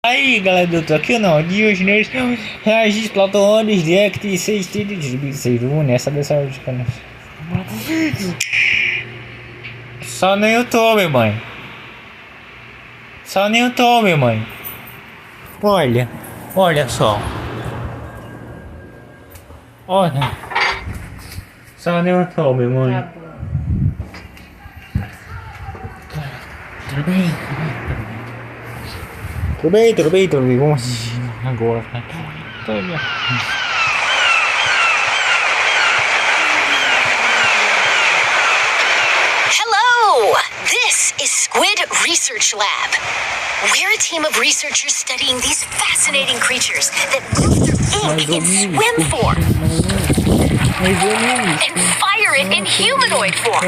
Aí galera, eu tô aqui não, de hoje nós reagir Splatoon, Direct 6 nessa dessa de canal. Só no YouTube, mãe. Só no YouTube, mãe. Olha só. Olha. Só no YouTube, mãe. Tá bom. Tudo bem, vamos assistir agora. Hello! This is Squid Research Lab. We're a team of researchers studying these fascinating creatures that move through ink in swim form and fire it in humanoid form.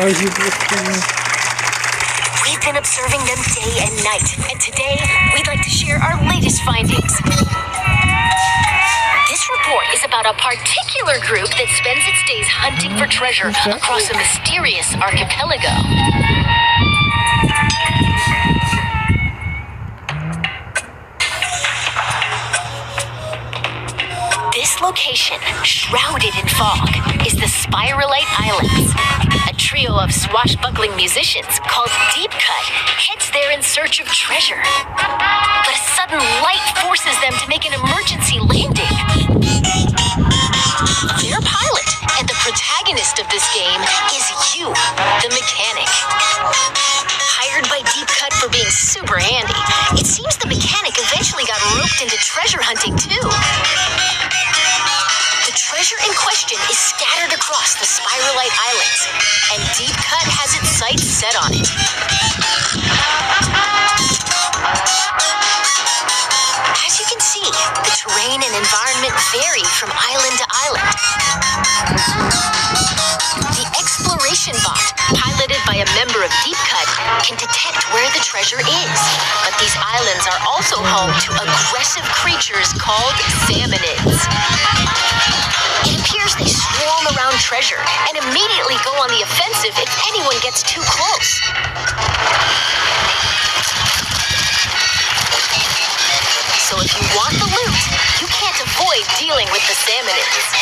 We've been observing them day and night, and today we'd like to share our latest findings. This report is about a particular group that spends its days hunting for treasure across a mysterious archipelago. This location, shrouded in fog, is the Spiralite Islands. A trio of swashbuckling musicians called Deep Cut heads there in search of treasure. But a sudden light forces them to make an emergency landing. Their pilot and the protagonist of this game is you, the mechanic. Hired by Deep Cut for being super handy, it seems the mechanic eventually got roped into treasure hunting too. The treasure in question is scattered across the Spiralite Islands, and Deep Cut has its sights set on it. As you can see, the terrain and environment vary from island to island. The exploration bot, piloted by a member of Deep Cut, can detect where the treasure is. But these islands are also home to aggressive creatures called salmonids. It appears they swarm around treasure and immediately go on the offensive if anyone gets too close. So if you want the loot, you can't avoid dealing with the salmonids.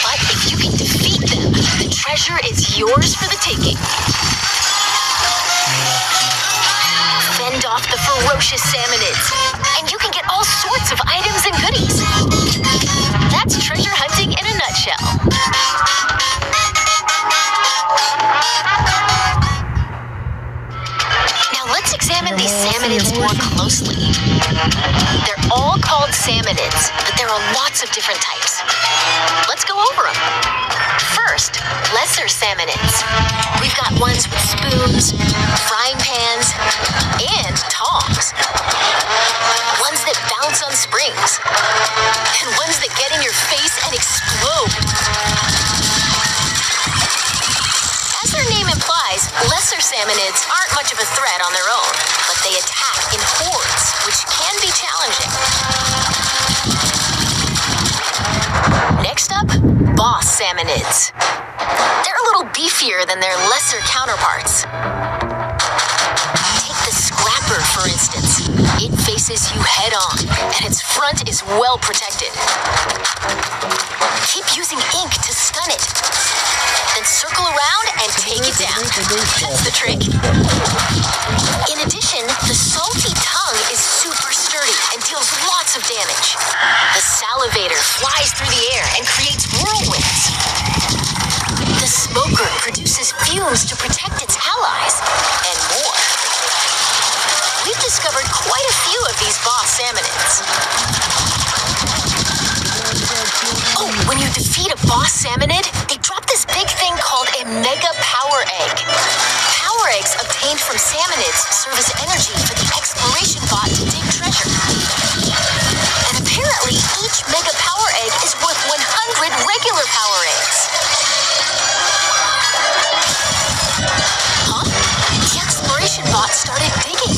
But if you can defeat them, the treasure is yours for the taking. Fend off the ferocious salmonids, and you can get all sorts of items and goodies. That's treasure hunting in a nutshell. Now let's examine these salmonids more closely. They're all called salmonids, but there are lots of different types. Let's go over them. First, lesser salmonids. We've got ones with spoons, frying pans, and tongs. Ones that bounce on springs. And ones that get in your face and explode. As their name implies, lesser salmonids aren't much of a threat on their own, but they attack in hordes, which can be challenging. Next up, boss salmonids. They're a little beefier than their lesser counterparts. Take the scrapper, for instance. It faces you head on, and its front is well protected. Keep using ink to stun it. Then circle around and take it down. That's the trick. In addition, the salty tongue is super sturdy and deals lots of damage. The salivator flies through the air and creates whirlwinds. The smoker produces fumes to protect its allies, and more. We've discovered quite a few of these boss salmonids. Oh, when you defeat a boss salmonid, they drop this big thing called a mega power egg. Power eggs obtained from salmonids serve as energy for the exploration bot to dig treasure. And apparently, each mega power egg is worth 100 regular power eggs. Huh? The exploration bot started digging.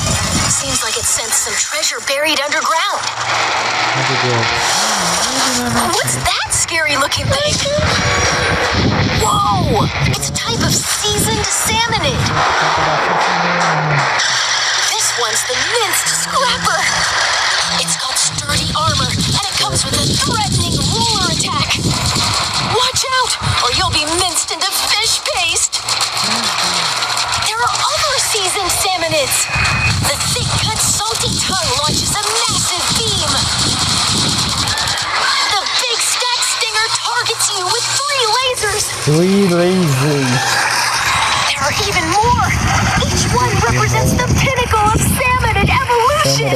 Seems like it sensed some treasure buried underground. What's that scary looking thing? Whoa! It's a type of seasoned salmonid. one's the minced scrapper. It's got sturdy armor, and it comes with a threatening roller attack. Watch out, or you'll be minced into fish paste. There are other seasoned salmonids. The thick-cut, salty tongue launches a massive beam. The big stack stinger targets you with 3 lasers. 3 lasers. There are even more. Each one represents the pinnacle of salmonid evolution.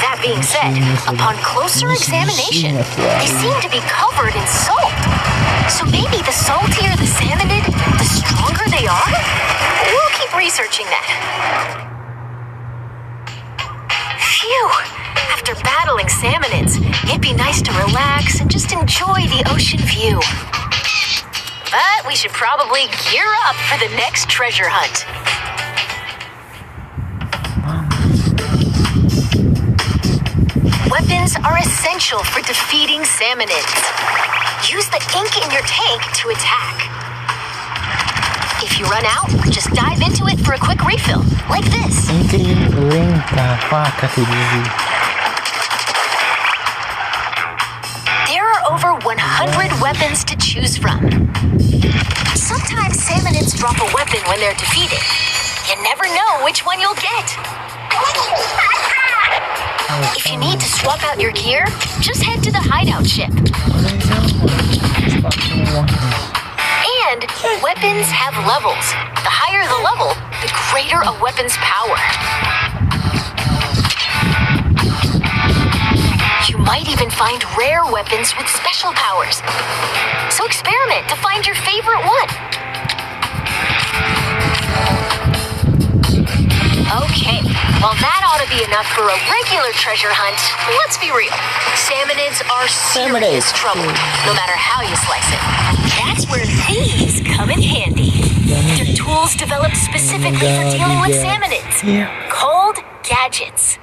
That being said, upon closer examination, they seem to be covered in salt. So maybe the saltier the salmonid, the stronger they are? We'll keep researching that. Phew! After battling salmonids, it'd be nice to relax and just enjoy the ocean view. But we should probably gear up for the next treasure hunt. Weapons are essential for defeating salmonids. Use the ink in your tank to attack. If you run out, just dive into it for a quick refill, like this. There are over 100 weapons to choose from. Sometimes salmonids drop a weapon when they're defeated. You never know which one you'll get. If you need to swap out your gear, just head to the hideout ship. And weapons have levels. The higher the level, the greater a weapon's power. You might even find rare weapons with special powers. So experiment to find your favorite one. Okay, well that ought to be enough for a regular treasure hunt. Let's be real. Salmonids are serious trouble, no matter how you slice it. That's where these come in handy. They're tools developed specifically for dealing with salmonids. Called gadgets.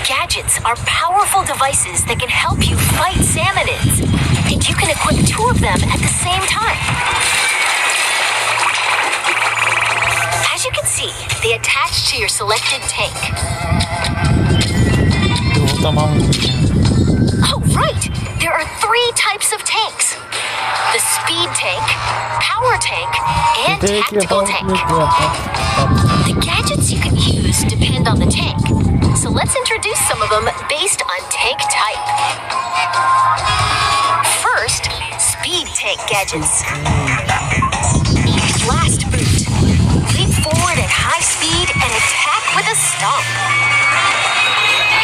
Gadgets are powerful devices that can help you fight salmonids. And you can equip 2 of them at the same time. As you can see, they attach to your selected tank. Oh, right! There are 3 types of tanks. The speed tank, power tank, and tactical tank. The gadgets you can use depend on the tank. So let's introduce some of them based on tank type. First, speed tank gadgets. Blast boot. Leap forward at high speed and attack with a stomp.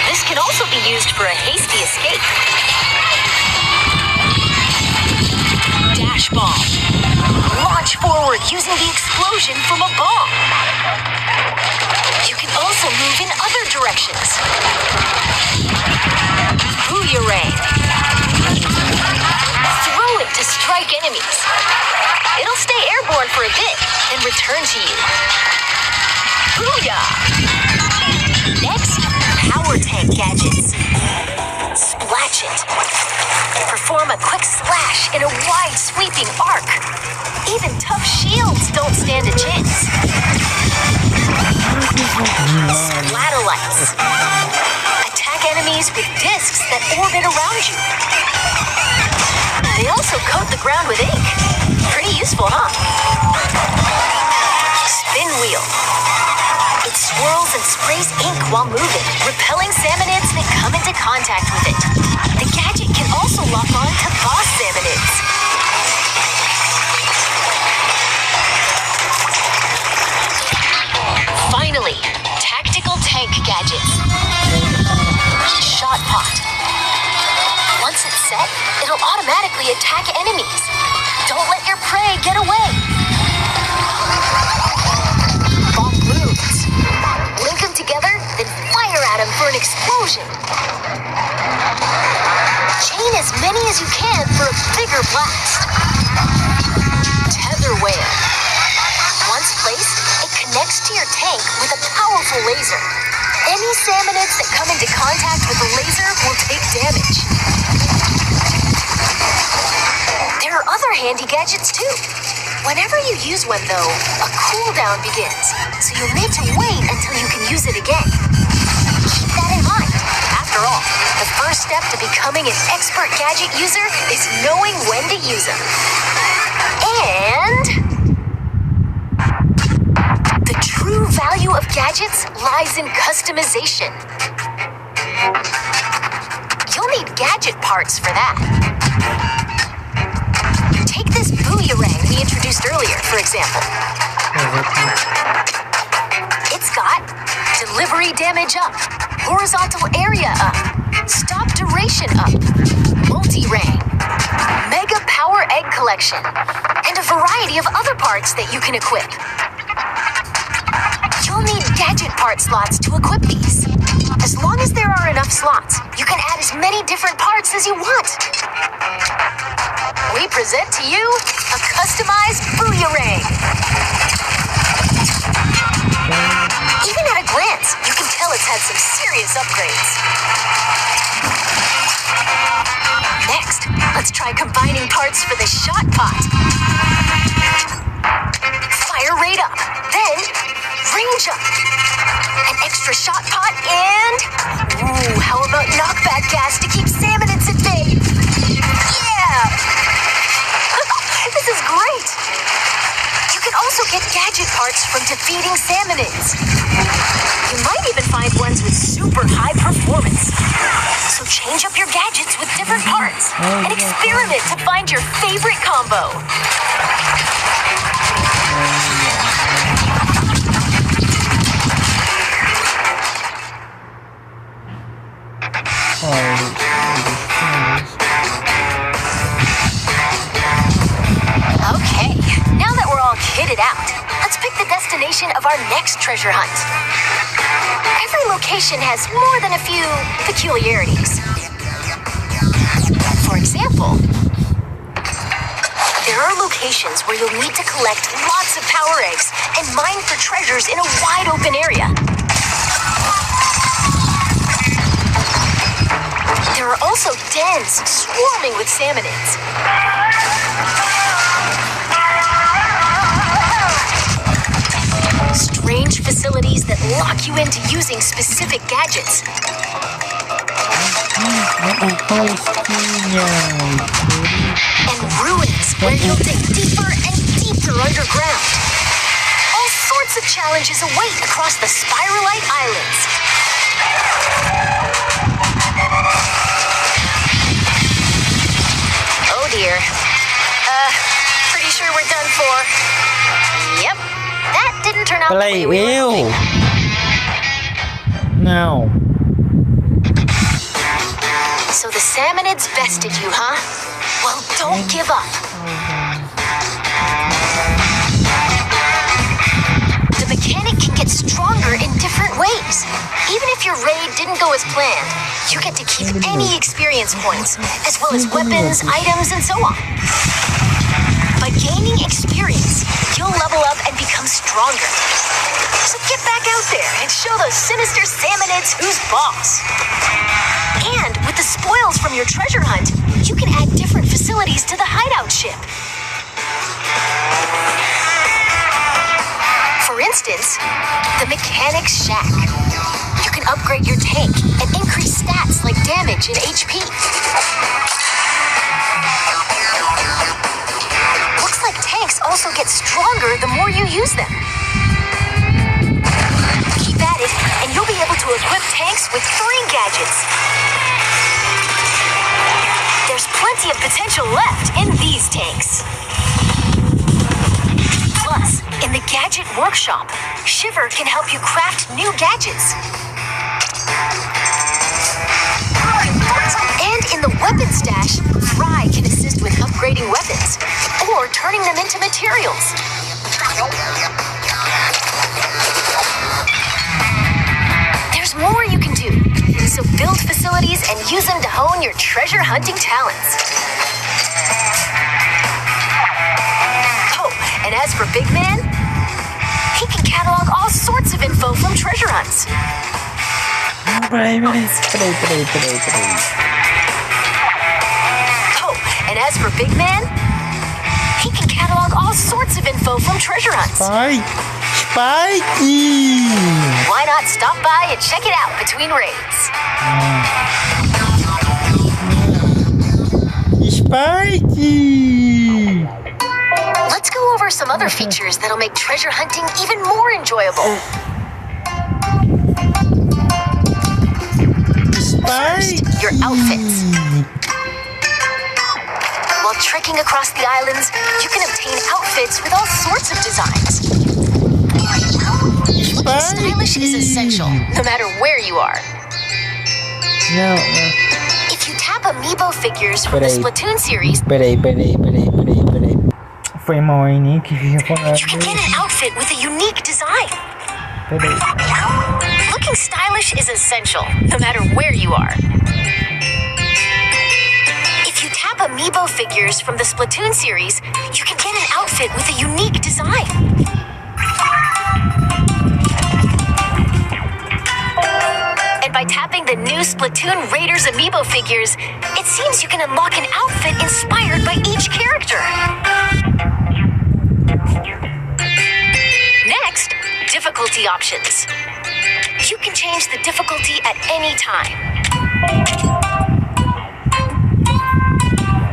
This can also be used for a hasty escape. Dash bomb. Launch forward using the explosion from a bomb. You can also move in other directions. Booyarang. Throw it to strike enemies. It'll stay airborne for a bit and return to you. Booyah! Next, power tank gadgets. Splash it. Perform a quick splash in a wide sweeping arc. Even tough shields don't stand a chance. Splatter lights. Attack enemies with discs that orbit around you. They also coat the ground with ink. Pretty useful, huh? Spin wheel. It swirls and sprays ink while moving, repelling salmonids that come into contact with it. The gadget can also lock on to boss salmonids. Finally, tactical tank gadgets. Shot pot. Once it's set, it'll automatically attack enemies. Don't let your prey get away. Bomb balloons. Link them together, then fire at them for an explosion. Chain as many as you can for a bigger blast. Tether whale. Once placed, it connects to your tank with a powerful laser. Any salmonids that come into contact with the laser will take damage. There are other handy gadgets too. Whenever you use one, though, a cooldown begins, so you'll need to wait until you can use it again. Keep that in mind. After all, the first step to becoming an expert gadget user is knowing when to use them. And the true value of gadgets lies in customization. You'll need gadget parts for that. Take this boomerang we introduced earlier, for example. It's got delivery damage up, horizontal area up, stop duration up, multi-ring, mega power egg collection, and a variety of other parts that you can equip. You'll need gadget part slots to equip these. As long as there are enough slots, you can add as many different parts as you want. We present to you a customized boomerang. Even at a glance, you can tell it's had some serious upgrades. Next, let's try combining parts for the shot pot. Fire rate up, then range up. An extra shot pot and... Ooh, how about knockback gas to keep salmonids at bay? Yeah! This is great! You can also get gadget parts from defeating salmonids. You might even find ones with super high performance. So change up your gadgets with different parts and experiment to find your favorite combo. Okay, now that we're all kitted out, let's pick the destination of our next treasure hunt. Every location has more than a few peculiarities. For example, there are locations where you'll need to collect lots of power eggs and mine for treasures in a wide open area. There are also dens swarming with salmonids. Strange facilities that lock you into using specific gadgets. And ruins where you'll dig deeper and deeper underground. All sorts of challenges await across the Spiralite Islands. Oh dear. Pretty sure we're done for. Yep. That didn't turn out the way we were hoping. No. So the salmonids bested you, huh? Well, don't give up. The mechanic can get stronger in different ways. Even if your raid didn't go as planned, you get to keep any experience points, as well as weapons, items, and so on. By gaining experience, you'll level up and become stronger. So get back out there and show those sinister salmonids who's boss. And with the spoils from your treasure hunt, you can add different facilities to the hideout ship. For instance, the mechanic's shack. You can upgrade your tank and increase stats like damage and HP. Looks like tanks also get stronger the more you use them. Keep at it, and you'll be able to equip tanks with 3 gadgets. There's plenty of potential left in these tanks. Plus, in the Gadget Workshop, Shiver can help you craft new gadgets. And in the Weapon Stash, Fry can assist with upgrading weapons or turning them into materials. There's more you can do, so build facilities and use them to hone your treasure hunting talents. Oh, and as for Big Man, he can catalog all sorts of info from treasure hunts. Oh, and as for Big Man, he can catalog all all sorts of info from treasure hunts. Spike! Why not stop by and check it out between raids? Spikey! Let's go over some other features that'll make treasure hunting even more enjoyable. First, your outfits. While trekking across the islands, you can obtain outfits with all sorts of designs. Looking stylish is essential, no matter where you are. No. If you tap amiibo figures from the Splatoon series, Peraí. Foi mal aí, nem que vinha falar. you can get an outfit with a unique design. Peraí. Looking stylish is essential, no matter where you are. If you tap amiibo figures from the Splatoon series, you can get an outfit with a unique design. And by tapping the new Splatoon Raiders amiibo figures, it seems you can unlock an outfit inspired by each character. Next, difficulty options. You can change the difficulty at any time.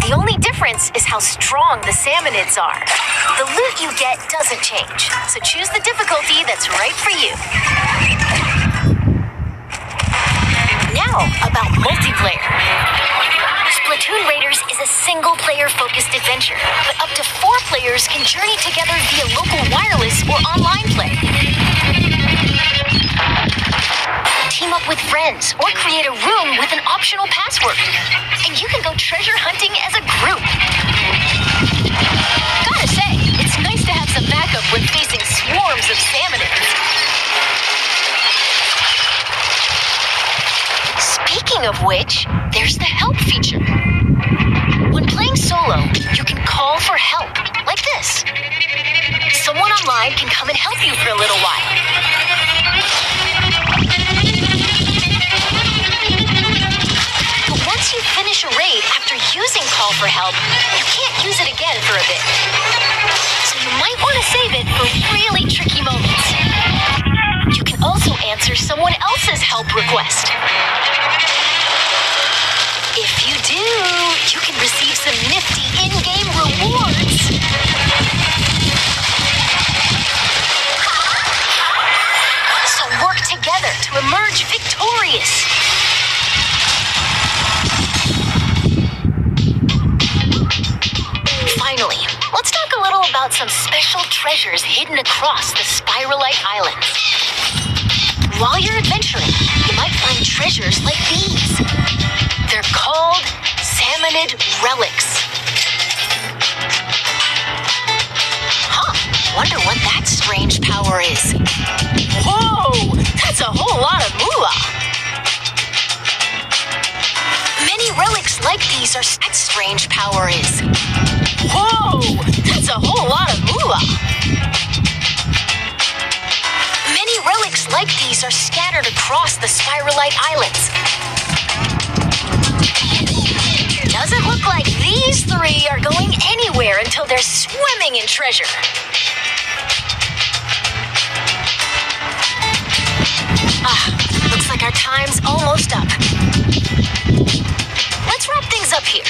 The only difference is how strong the salmonids are. The loot you get doesn't change, so choose the difficulty that's right for you. Now, about multiplayer. Splatoon Raiders is a single-player focused adventure, but up to 4 players can journey together via local wireless or online play. Team up with friends or create a room with an optional password, and you can go treasure hunting as a group. Gotta say, it's nice to have some backup when facing swarms of salmonids. Speaking of which, there's the help feature. When playing solo, you can call for help, like this. Someone online can come and help you for a little while. But once you finish a raid after using call for help, you can't use it again for a bit. So you might want to save it for really tricky moments. You can also answer someone else's help request. If you do, you can receive some nifty in-game rewards. So work together to emerge victorious. Finally, let's talk a little about some special treasures hidden across the Spiralite Islands. While you're adventuring, you might find treasures like these. They're called salmonid relics. Huh, wonder what that strange power is. Whoa, that's a whole lot of moolah. Many relics like these are that strange power is. Whoa, that's a whole lot of moolah. Many relics like these are scattered across the Spiralite Islands. Doesn't look like these 3 are going anywhere until they're swimming in treasure. Looks like our time's almost up. Let's wrap things up here.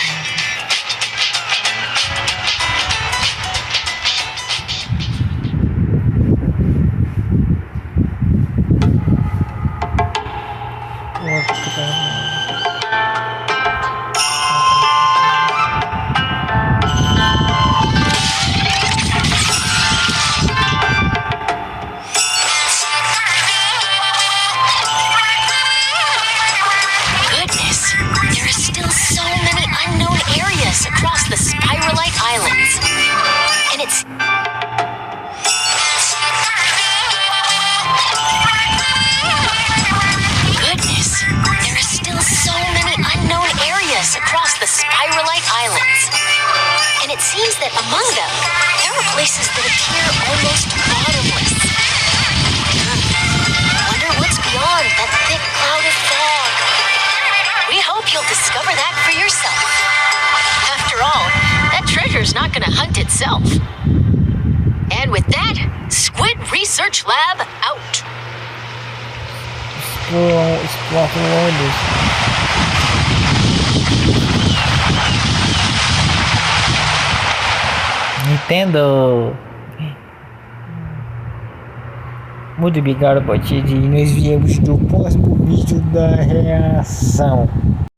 Across the Spiralite Islands. And it's... Goodness, there are still so many unknown areas across the Spiralite Islands. And it seems that among them, there are places that appear almost bottomless. Wonder what's beyond that thick cloud of fog. We hope you'll discover that for yourself. After all, that treasure's not gonna hunt itself. that, Squid Research Lab out. Splatoon. Nintendo. Muito obrigado, Botid. Nós viemos do próximo vídeo da reação.